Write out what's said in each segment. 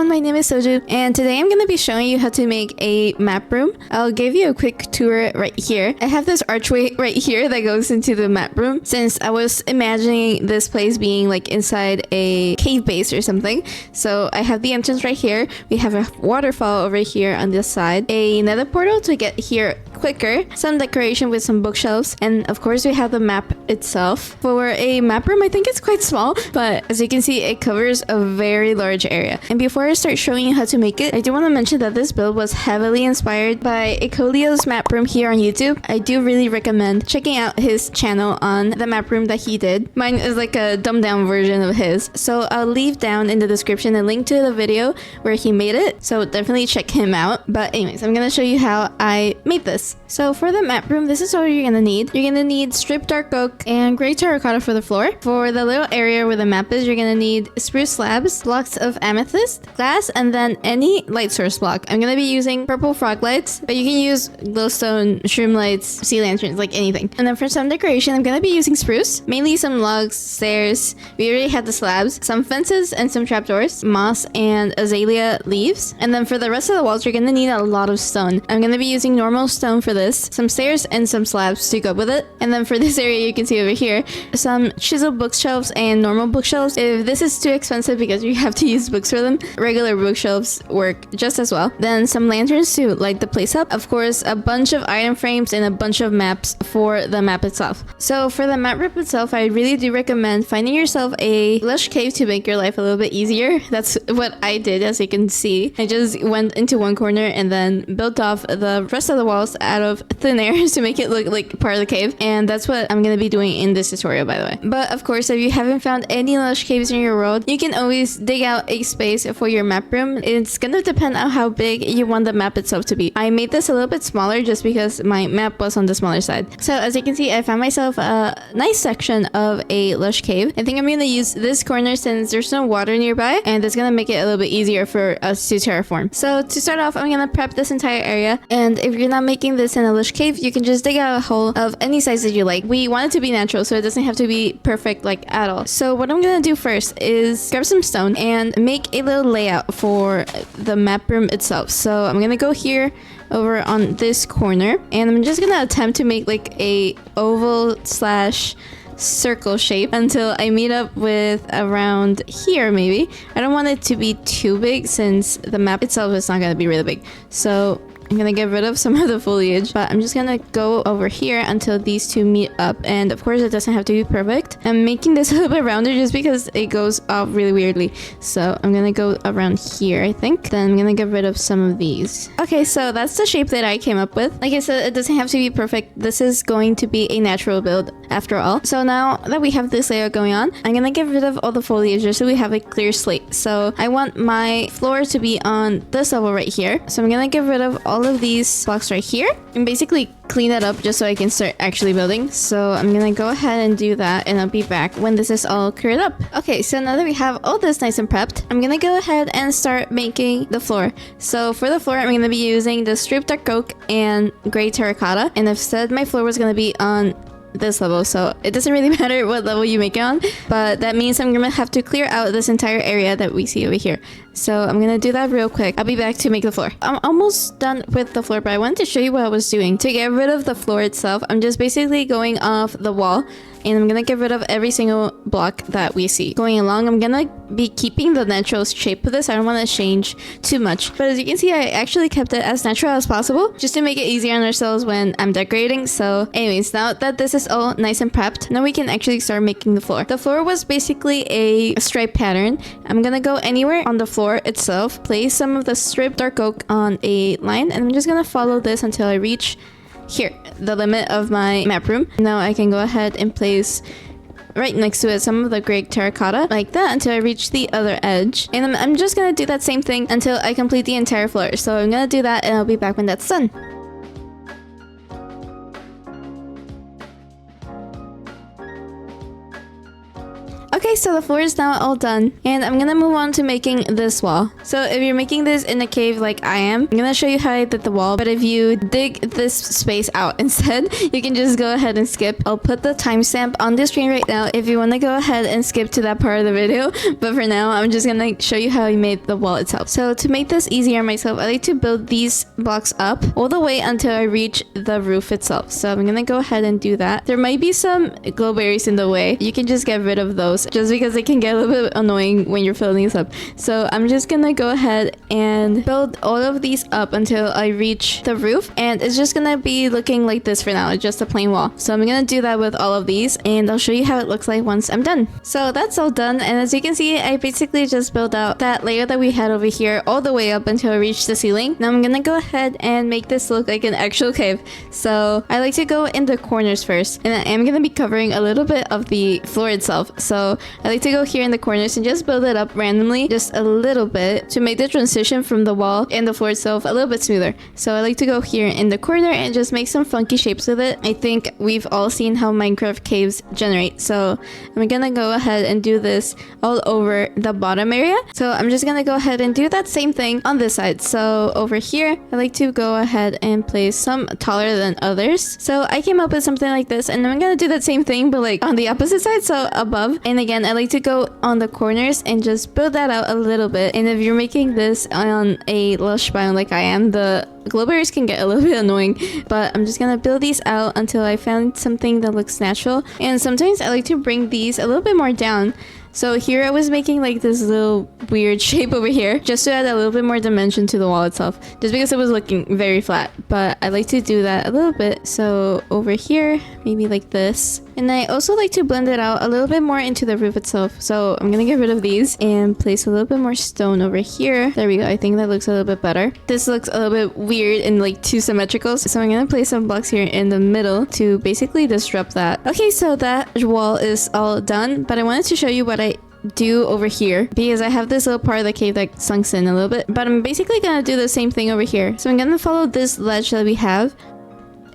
everyone, my name is Soju, and today I'm going to be showing you how to make a map room. I'll give you a quick tour right here. I have this archway right here that goes into the map room, since I was imagining this place being like inside a cave base or something. So I have the entrance right here. We have a waterfall over here on this side, a nether portal to get here quicker, some decoration with some bookshelves, and of course we have the map itself. For a map room, I think it's quite small, but as you can see, it covers a very large area. And before I start showing you how to make it, I do want to mention that this build was heavily inspired by Ecolyo's map room here on YouTube. I do really recommend checking out his channel on the map room that he did. Mine is like a dumbed down version of his, so I'll leave down in the description a link to the video where he made it, so definitely check him out. But anyways, I'm gonna show you how I made this. So for the map room, this is all you're gonna need. You're gonna need stripped dark oak and gray terracotta for the floor. For the little area where the map is, you're gonna need spruce slabs, blocks of amethyst, glass, and then any light source block. I'm gonna be using purple frog lights, but you can use glowstone, shroom lights, sea lanterns, like anything. And then for some decoration, I'm gonna be using spruce, mainly some logs, stairs. We already had the slabs, some fences, and some trapdoors, moss, and azalea leaves. And then for the rest of the walls, you're gonna need a lot of stone. I'm gonna be using normal stone for this, some stairs, and some slabs to go with it. And then for this area, you can see over here, some chiseled bookshelves and normal bookshelves. If this is too expensive because you have to use books for them, regular bookshelves work just as well. Then some lanterns to light the place up. Of course, a bunch of item frames and a bunch of maps for the map itself. So for the map room itself, I really do recommend finding yourself a lush cave to make your life a little bit easier. That's what I did, as you can see. I just went into one corner and then built off the rest of the walls out of thin air to make it look like part of the cave. And that's what I'm gonna be doing in this tutorial, by the way. But of course, if you haven't found any lush caves in your world, you can always dig out a space for your map room. It's gonna depend on how big you want the map itself to be. I made this a little bit smaller just because my map was on the smaller side. So as you can see, I found myself a nice section of a lush cave. I think I'm gonna use this corner since there's no water nearby, and it's gonna make it a little bit easier for us to terraform. So to start off, I'm gonna prep this entire area, and if you're not making this in a lush cave, you can just dig out a hole of any size that you like. We want it to be natural, so it doesn't have to be perfect like at all. So what I'm gonna do first is grab some stone and make a little layout for the map room itself. So I'm gonna go here over on this corner, and I'm just gonna attempt to make like a oval slash circle shape until I meet up with around here. Maybe I don't want it to be too big since the map itself is not gonna be really big, so I'm gonna get rid of some of the foliage, but I'm just gonna go over here until these two meet up. And of course, it doesn't have to be perfect. I'm making this a little bit rounder just because it goes off really weirdly. So I'm gonna go around here, I think. Then I'm gonna get rid of some of these. Okay, so that's the shape that I came up with. Like I said, it doesn't have to be perfect. This is going to be a natural build after all. So now that we have this layout going on, I'm gonna get rid of all the foliage just so we have a clear slate. So I want my floor to be on this level right here. So I'm gonna get rid of all of these blocks right here and basically clean that up just so I can start actually building. So I'm gonna go ahead and do that, and I'll be back when this is all cleared up. Okay, so now that we have all this nice and prepped, I'm gonna go ahead and start making the floor. So for the floor, I'm gonna be using the stripped dark oak and gray terracotta, and I've said my floor was gonna be on this level, so it doesn't really matter what level you make it on, but that means I'm gonna have to clear out this entire area that we see over here. So I'm gonna do that real quick. I'll be back to make the floor. I'm almost done with the floor, but I wanted to show you what I was doing. To get rid of the floor itself, I'm just basically going off the wall, and I'm gonna get rid of every single block that we see. Going along, I'm gonna be keeping the natural shape of this. I don't want to change too much, but as you can see, I actually kept it as natural as possible just to make it easier on ourselves when I'm decorating. So anyways, now that this is all nice and prepped, now we can actually start making the floor. The floor was basically a stripe pattern. I'm gonna go anywhere on the floor itself, place some of the stripped dark oak on a line, and I'm just gonna follow this until I reach here, the limit of my map room. Now I can go ahead and place right next to it some of the gray terracotta like that until I reach the other edge, and I'm just gonna do that same thing until I complete the entire floor. So I'm gonna do that, and I'll be back when that's done. Okay, Okay, so the floor is now all done, and I'm gonna move on to making this wall. So if you're making this in a cave like I am, I'm gonna show you how I did the wall, but if you dig this space out instead, you can just go ahead and skip. I'll put the timestamp on the screen right now if you want to go ahead and skip to that part of the video, but for now I'm just gonna show you how I made the wall itself. So to make this easier myself, I like to build these blocks up all the way until I reach the roof itself. So I'm gonna go ahead and do that. There might be some glow berries in the way. You can just get rid of those just because they can get a little bit annoying when you're filling this up. So I'm just gonna go ahead and build all of these up until I reach the roof, and it's just gonna be looking like this for now. It's just a plain wall. So I'm gonna do that with all of these, and I'll show you how it looks like once I'm done. So that's all done, and as you can see, I basically just built out that layer that we had over here all the way up until I reached the ceiling. Now I'm gonna go ahead and make this look like an actual cave. So I like to go in the corners first, and I am gonna be covering a little bit of the floor itself. So I like to go here in the corners and just build it up randomly, just a little bit, to make the transition from the wall and the floor itself a little bit smoother. So I like to go here in the corner and just make some funky shapes with it. I think we've all seen how Minecraft caves generate, so I'm gonna go ahead and do this all over the bottom area. So I'm just gonna go ahead and do that same thing on this side. So over here, I like to go ahead and place some taller than others. So I came up with something like this, and I'm gonna do that same thing but like on the opposite side, so above. And again, I like to go on the corners and just build that out a little bit. And if you're making this on a lush biome like I am, the glow berries can get a little bit annoying, but I'm just gonna build these out until I find something that looks natural. And sometimes I like to bring these a little bit more down. So here I was making like this little weird shape over here just to add a little bit more dimension to the wall itself, just because it was looking very flat. But I like to do that a little bit. So over here, maybe like this. And I also like to blend it out a little bit more into the roof itself. So I'm gonna get rid of these and place a little bit more stone over here. There we go. I think that looks a little bit better. This looks a little bit weird and like too symmetrical. So I'm gonna place some blocks here in the middle to basically disrupt that. Okay, so that wall is all done, but I wanted to show you what I do over here because I have this little part of the cave that sunks in a little bit, but I'm basically gonna do the same thing over here. So I'm gonna follow this ledge that we have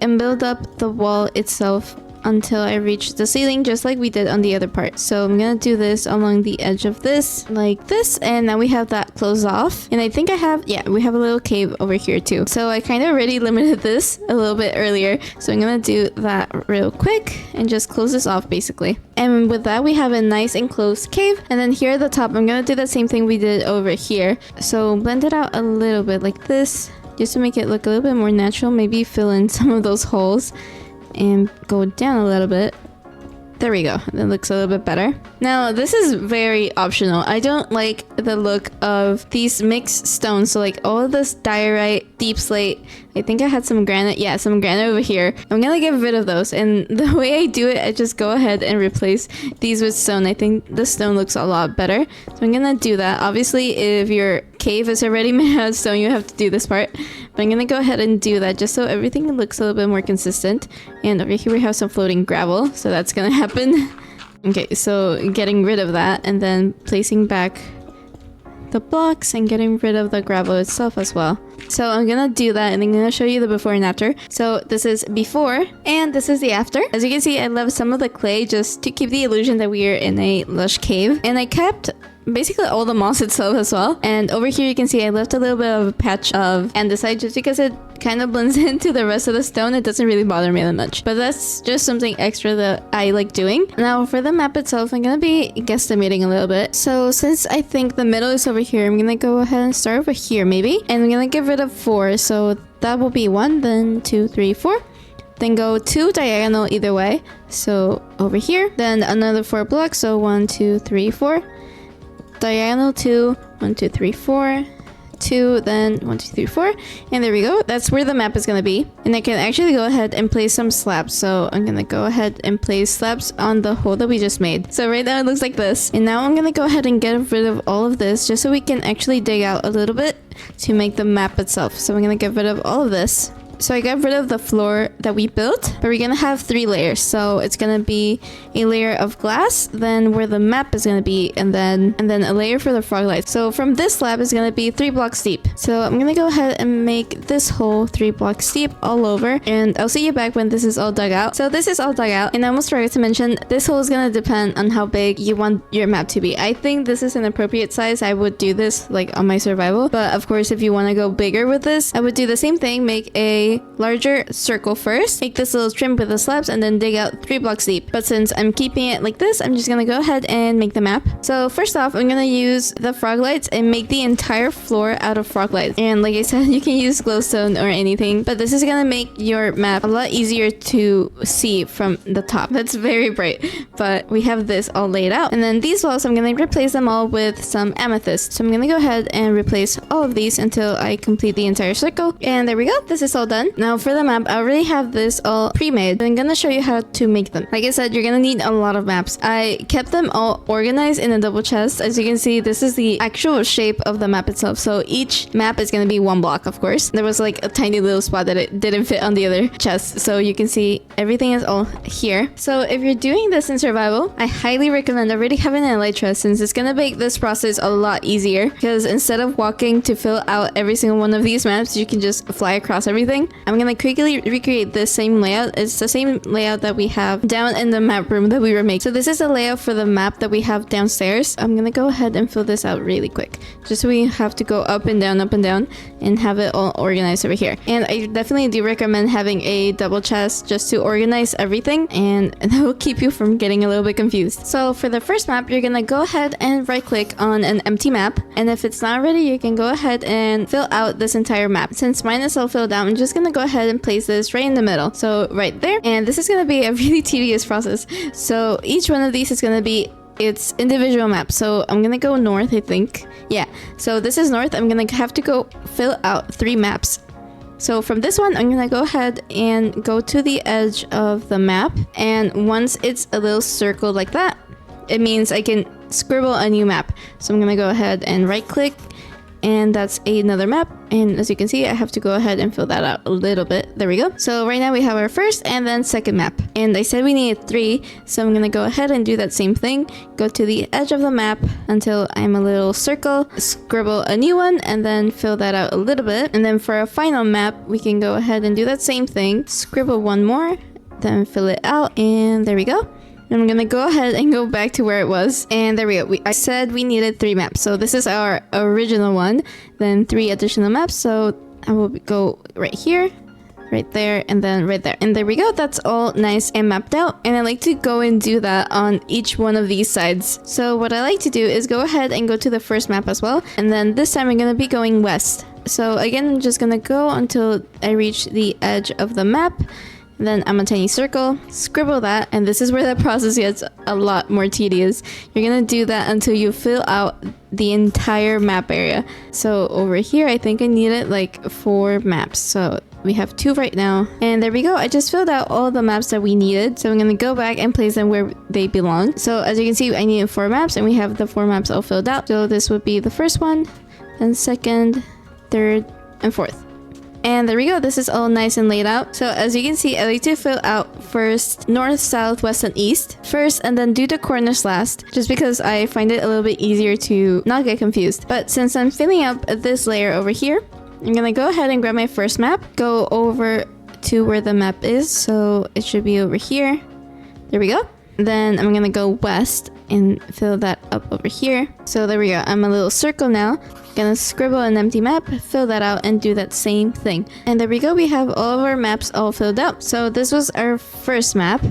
and build up the wall itself until I reach the ceiling, just like we did on the other part. So I'm gonna do this along the edge of this, like this, and now we have that closed off. And I think we have a little cave over here too. So I kind of already limited this a little bit earlier, so I'm gonna do that real quick and just close this off basically. And with that, we have a nice enclosed cave. And then here at the top, I'm gonna do the same thing we did over here. So blend it out a little bit like this, just to make it look a little bit more natural. Maybe fill in some of those holes and go down a little bit. There we go. That looks a little bit better. Now, this is very optional. I don't like the look of these mixed stones. So like all of this diorite, deep slate. I think I had some granite. Yeah, some granite over here. I'm gonna get rid of those. And the way I do it, I just go ahead and replace these with stone. I think the stone looks a lot better. So I'm gonna do that. Obviously, if your cave is already made out of stone, you have to do this part. But I'm gonna go ahead and do that just so everything looks a little bit more consistent. And over here we have some floating gravel. So that's gonna happen. Okay, so getting rid of that and then placing back the blocks and getting rid of the gravel itself as well. So I'm gonna do that and I'm gonna show you the before and after. So this is before and this is the after. As you can see, I left some of the clay just to keep the illusion that we are in a lush cave, and I kept basically all the moss itself as well. And over here you can see I left a little bit of a patch of andesite just because it kind of blends into the rest of the stone. It doesn't really bother me that much, but that's just something extra that I like doing. Now for the map itself, I'm gonna be guesstimating a little bit. So since I think the middle is over here, I'm gonna go ahead and start over here maybe, and I'm gonna get rid of 4. So that will be 1, then 2, 3, 4. Then go 2 diagonal either way. So over here, then another 4 blocks. So 1, 2, 3, 4. Diagonal 2, 1, 2, 3, 4. 2, then 1, 2, 3, 4, and there we go. That's where the map is gonna be, and I can actually go ahead and place some slabs. So I'm gonna go ahead and place slabs on the hole that we just made. So right now it looks like this, and now I'm gonna go ahead and get rid of all of this just so we can actually dig out a little bit to make the map itself. So I'm gonna get rid of all of this. So I got rid of the floor that we built, but we're gonna have 3 layers. So it's gonna be a layer of glass, then where the map is gonna be, and then a layer for the frog lights. So from this slab is gonna be 3 blocks deep. So I'm gonna go ahead and make this hole 3 blocks deep all over, and I'll see you back when this is all dug out. So this is all dug out, and I almost forgot to mention this hole is gonna depend on how big you want your map to be. I think this is an appropriate size. I would do this like on my survival, but of course if you want to go bigger with this, I would do the same thing. Make a larger circle first, make this little trim with the slabs, and then dig out 3 blocks deep. But since I'm keeping it like this, I'm just gonna go ahead and make the map. So first off, I'm gonna use the frog lights and make the entire floor out of frog lights. And like I said, you can use glowstone or anything, but this is gonna make your map a lot easier to see from the top. That's very bright, but we have this all laid out. And then these walls, I'm gonna replace them all with some amethyst. So I'm gonna go ahead and replace all of these until I complete the entire circle. And there we go, this is all done. Now for the map, I already have this all pre-made. I'm gonna show you how to make them. Like I said, you're gonna need a lot of maps. I kept them all organized in a double chest. As you can see, this is the actual shape of the map itself. So each map is gonna be 1 block, of course. There was like a tiny little spot that it didn't fit on the other chest. So you can see everything is all here. So if you're doing this in survival, I highly recommend already having an elytra, since it's gonna make this process a lot easier, because instead of walking to fill out every single one of these maps, you can just fly across everything. I'm gonna quickly recreate this same layout. It's the same layout that we have down in the map room that we were making. So this is a layout for the map that we have downstairs. I'm gonna go ahead and fill this out really quick, just so we have to go up and down, and have it all organized over here. And I definitely do recommend having a double chest just to organize everything, and that will keep you from getting a little bit confused. So for the first map, you're gonna go ahead and right click on an empty map, and if it's not ready, you can go ahead and fill out this entire map. Since mine is all filled out, I'm just gonna go ahead and place this right in the middle, so right there. And this is gonna be a really tedious process. So each one of these is gonna be its individual map. So I'm gonna go north, I think. Yeah, so this is north. I'm gonna have to go fill out 3 maps. So from this one, I'm gonna go ahead and go to the edge of the map, and once it's a little circle like that, it means I can scribble a new map. So I'm gonna go ahead and right click, and that's another map. And as you can see, I have to go ahead and fill that out a little bit. There we go. So right now we have our first and then second map, and I said we needed 3, so I'm gonna go ahead and do that same thing. Go to the edge of the map until I'm a little circle, scribble a new one, and then fill that out a little bit. And then for our final map, we can go ahead and do that same thing, scribble one more, then fill it out, and there we go. I'm gonna go ahead and go back to where it was, and there we go. I said we needed 3 maps, so this is our original one, then 3 additional maps. So I will go right here, right there, and then right there, and there we go. That's all nice and mapped out, and I like to go and do that on each one of these sides. So what I like to do is go ahead and go to the first map as well, and then this time I'm gonna be going west. So again, I'm just gonna go until I reach the edge of the map. Then I'm a tiny circle, scribble that, and this is where the process gets a lot more tedious. You're gonna do that until you fill out the entire map area. So over here, I think I needed like 4 maps. So we have 2 right now, and there we go. I just filled out all the maps that we needed. So I'm gonna go back and place them where they belong. So as you can see, I needed 4 maps, and we have the 4 maps all filled out. So this would be the first one, then second, third, and fourth. And there we go. This is all nice and laid out. So as you can see, I like to fill out first north, south, west, and east first, and then do the corners last, just because I find it a little bit easier to not get confused. But since I'm filling up this layer over here, I'm gonna go ahead and grab my first map, go over to where the map is. So it should be over here. There we go. Then I'm gonna go west and fill that up over here. So there we go. I'm a little circle now. Gonna scribble an empty map, fill that out, and do that same thing. And there we go. We have all of our maps all filled out. So this was our first map.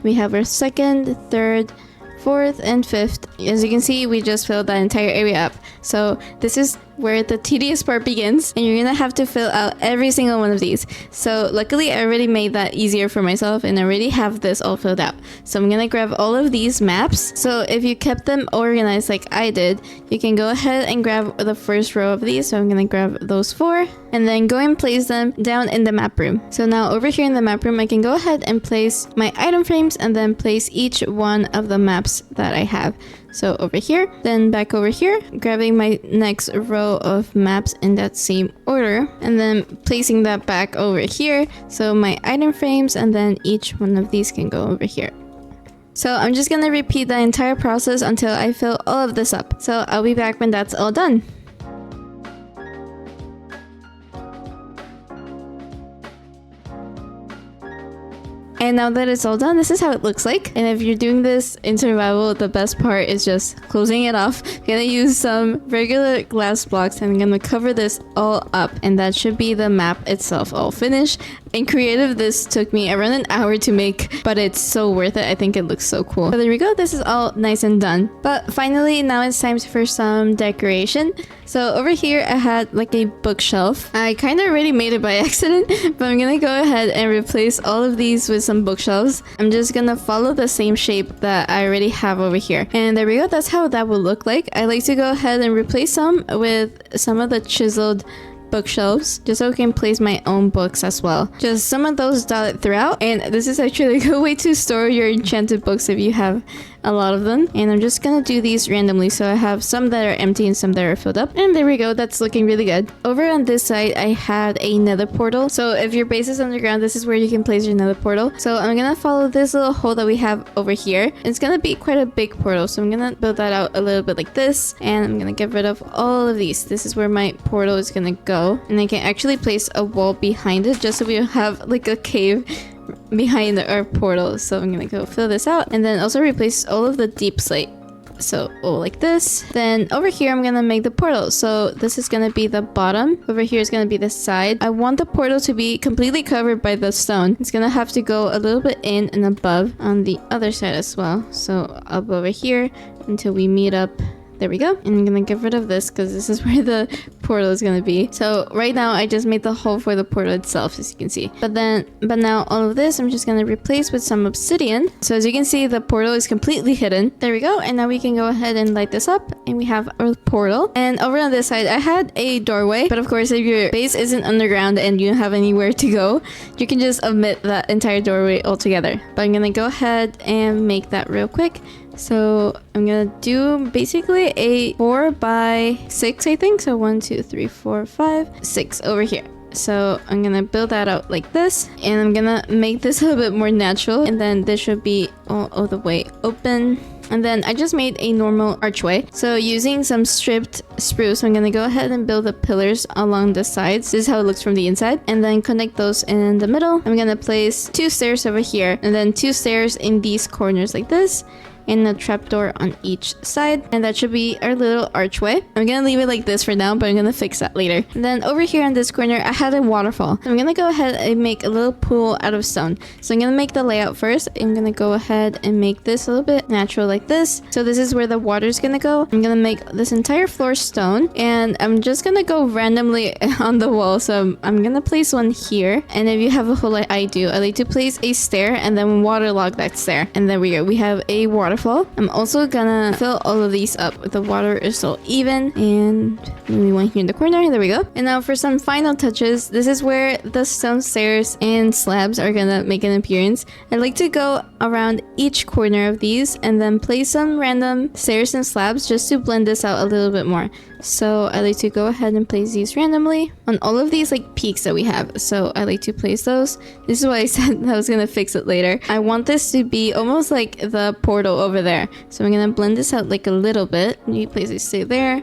We have our second, third, fourth, and fifth. As you can see, we just filled that entire area up. So this is where the tedious part begins, and you're gonna have to fill out every single one of these. So luckily I already made that easier for myself, and I already have this all filled out. So I'm gonna grab all of these maps. So if you kept them organized like I did, you can go ahead and grab the first row of these. So I'm gonna grab those 4 and then go and place them down in the map room. So now over here in the map room, I can go ahead and place my item frames and then place each one of the maps that I have. So over here, then back over here, grabbing my next row of maps in that same order, and then placing that back over here. So my item frames, and then each one of these can go over here. So I'm just gonna repeat the entire process until I fill all of this up. So I'll be back when that's all done. And now that it's all done, this is how it looks like. And if you're doing this in survival, the best part is just closing it off. I'm gonna use some regular glass blocks and I'm gonna cover this all up. And that should be the map itself all finished. In creative, this took me around an hour to make, but it's so worth it. I think it looks so cool. So there we go. This is all nice and done. But finally, now it's time for some decoration. So over here, I had like a bookshelf. I kind of already made it by accident, but I'm gonna go ahead and replace all of these with some bookshelves. I'm just gonna follow the same shape that I already have over here. And there we go. That's how that will look like. I like to go ahead and replace some with some of the chiseled bookshelves just so I can place my own books as well. Just some of those dotted throughout, and this is actually a good way to store your enchanted books if you have a lot of them. And I'm just gonna do these randomly, so I have some that are empty and some that are filled up, and there we go. That's looking really good. Over on this side, I had a nether portal. So if your base is underground, this is where you can place your nether portal. So I'm gonna follow this little hole that we have over here. It's gonna be quite a big portal, so I'm gonna build that out a little bit like this, and I'm gonna get rid of all of these. This is where my portal is gonna go, and I can actually place a wall behind it just so we have like a cave behind our portal. So I'm gonna go fill this out and then also replace all of the deep slate. So like this. Then over here I'm gonna make the portal. So this is gonna be the bottom. Over here is gonna be the side. I want the portal to be completely covered by the stone. It's gonna have to go a little bit in and above on the other side as well. So up over here until we meet up. There we go. And I'm gonna get rid of this because this is where the portal is gonna be. So right now I just made the hole for the portal itself, as you can see. But now all of this I'm just gonna replace with some obsidian. So as you can see, the portal is completely hidden. There we go. And now we can go ahead and light this up, and we have our portal. And over on this side I had a doorway, but of course if your base isn't underground and you don't have anywhere to go, you can just omit that entire doorway altogether. But I'm gonna go ahead and make that real quick. So I'm gonna do basically a 4x6, I think. So 1, 2, 3, 4, 5, 6 over here. So I'm gonna build that out like this, and I'm gonna make this a little bit more natural, and then this should be all the way open. And then I just made a normal archway. So using some stripped spruce, I'm gonna go ahead and build the pillars along the sides. This is how it looks from the inside. And then connect those in the middle. I'm gonna place 2 stairs over here, and then 2 stairs in these corners like this, and a trapdoor on each side, and that should be our little archway. I'm gonna leave it like this for now, but I'm gonna fix that later. And then over here in this corner I had a waterfall. I'm gonna go ahead and make a little pool out of stone. So I'm gonna make the layout first. I'm gonna go ahead and make this a little bit natural like this. So this is where the water is gonna go. I'm gonna make this entire floor stone, and I'm just gonna go randomly on the wall. So I'm gonna place one here, and if you have a hole like I do, I like to place a stair and then waterlog that stair. And there we go. We have a waterfall. I'm also gonna fill all of these up. The water is all even, and maybe one here in the corner. There we go. And now for some final touches, this is where the stone stairs and slabs are gonna make an appearance. I like to go around each corner of these and then place some random stairs and slabs just to blend this out a little bit more. So I like to go ahead and place these randomly on all of these like peaks that we have. So I like to place those. This is why I said I was gonna fix it later. I want this to be almost like the portal over there. So I'm gonna blend this out like a little bit. You place a stair there,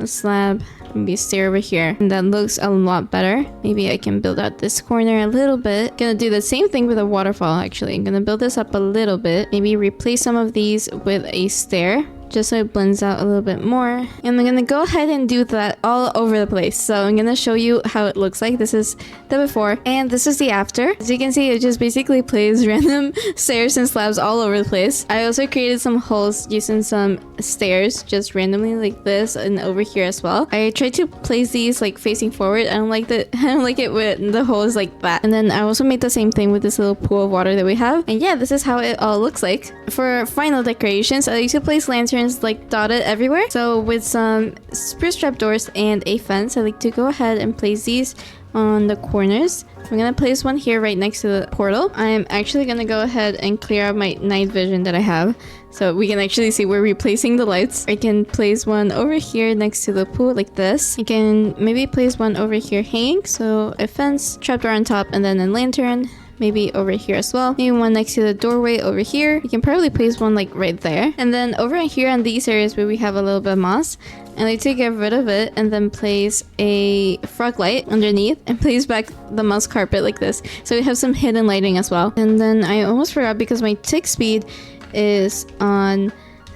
a slab, maybe a stair over here, and that looks a lot better. Maybe I can build out this corner a little bit. Gonna do the same thing with a waterfall. Actually, I'm gonna build this up a little bit. Maybe replace some of these with a stair, just so it blends out a little bit more. And I'm gonna go ahead and do that all over the place. So I'm gonna show you how it looks like. This is the before and this is the after. As you can see, it just basically plays random stairs and slabs all over the place. I also created some holes using some stairs just randomly like this, and over here as well. I tried to place these like facing forward. I don't like it with the holes like that. And then I also made the same thing with this little pool of water that we have. And yeah, this is how it all looks like. For final decorations, I like to place lanterns like dotted everywhere. So with some spruce trapdoors and a fence, I like to go ahead and place these on the corners. I'm gonna place one here right next to the portal. I'm actually gonna go ahead and clear out my night vision that I have. so we can actually see where we're placing the lights. I can place one over here next to the pool like this. You can maybe place one over here hanging, so a fence, trapdoor on top, and then a lantern. Maybe over here as well. Maybe one next to the doorway over here. You can probably place one like right there. And then over here on these areas where we have a little bit of moss, I like to get rid of it and then place a frog light underneath and place back the moss carpet like this. So we have some hidden lighting as well. And then I almost forgot because my tick speed is on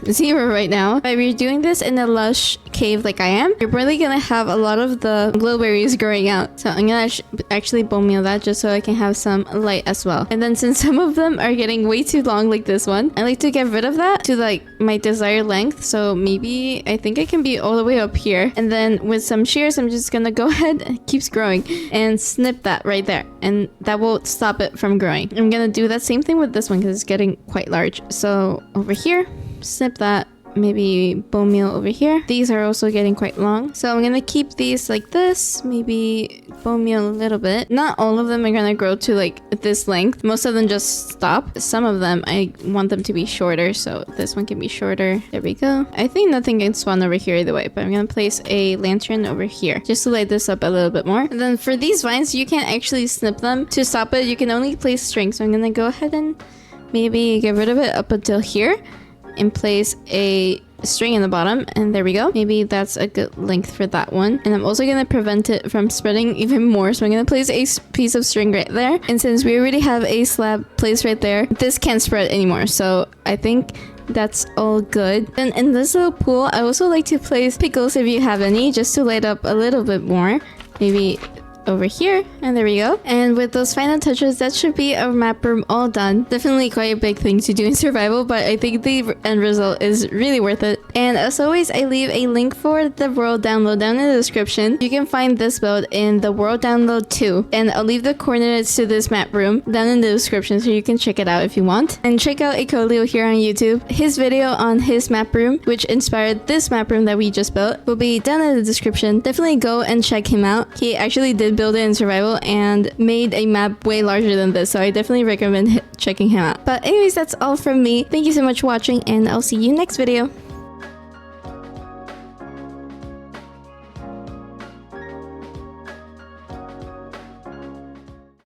0 right now. If we're doing this in a lush cave like I am, you're probably gonna have a lot of the glowberries growing out. So I'm gonna actually bone meal that just so I can have some light as well. And then since some of them are getting way too long like this one, I like to get rid of that to like my desired length. So maybe I think I can be all the way up here. And then with some shears, I'm just gonna go ahead, it keeps growing, and snip that right there. And that will stop it from growing. I'm gonna do that same thing with this one because it's getting quite large. So over here, snip that, maybe bone meal over here. These are also getting quite long, so I'm gonna keep these like this, maybe bone meal a little bit. Not all of them are gonna grow to like this length. Most of them just stop. Some of them I want them to be shorter, so this one can be shorter. There we go. I think nothing can spawn over here either way, but I'm gonna place a lantern over here just to light this up a little bit more. And then for these vines, you can't actually snip them. To stop it, you can only place string, so I'm gonna go ahead and maybe get rid of it up until here and place a string in the bottom, and there we go. Maybe that's a good length for that one. And I'm also gonna prevent it from spreading even more, so I'm gonna place a piece of string right there. And since we already have a slab placed right there, this can't spread anymore, so I think that's all good. And in this little pool, I also like to place pickles if you have any, just to light up a little bit more. Maybe over here, and there we go. And with those final touches, that should be our map room all done. Definitely quite a big thing to do in survival, but I think the end result is really worth it. And as always, I leave a link for the world download down in the description. You can find this build in the world download too, and I'll leave the coordinates to this map room down in the description so you can check it out if you want. And check out Ecolyo here on YouTube. His video on his map room, which inspired this map room that we just built, will be down in the description. Definitely go and check him out. He actually did build it in survival and made a map way larger than this, so I definitely recommend checking him out. But anyways, that's all from me. Thank you so much for watching, and I'll see you next video.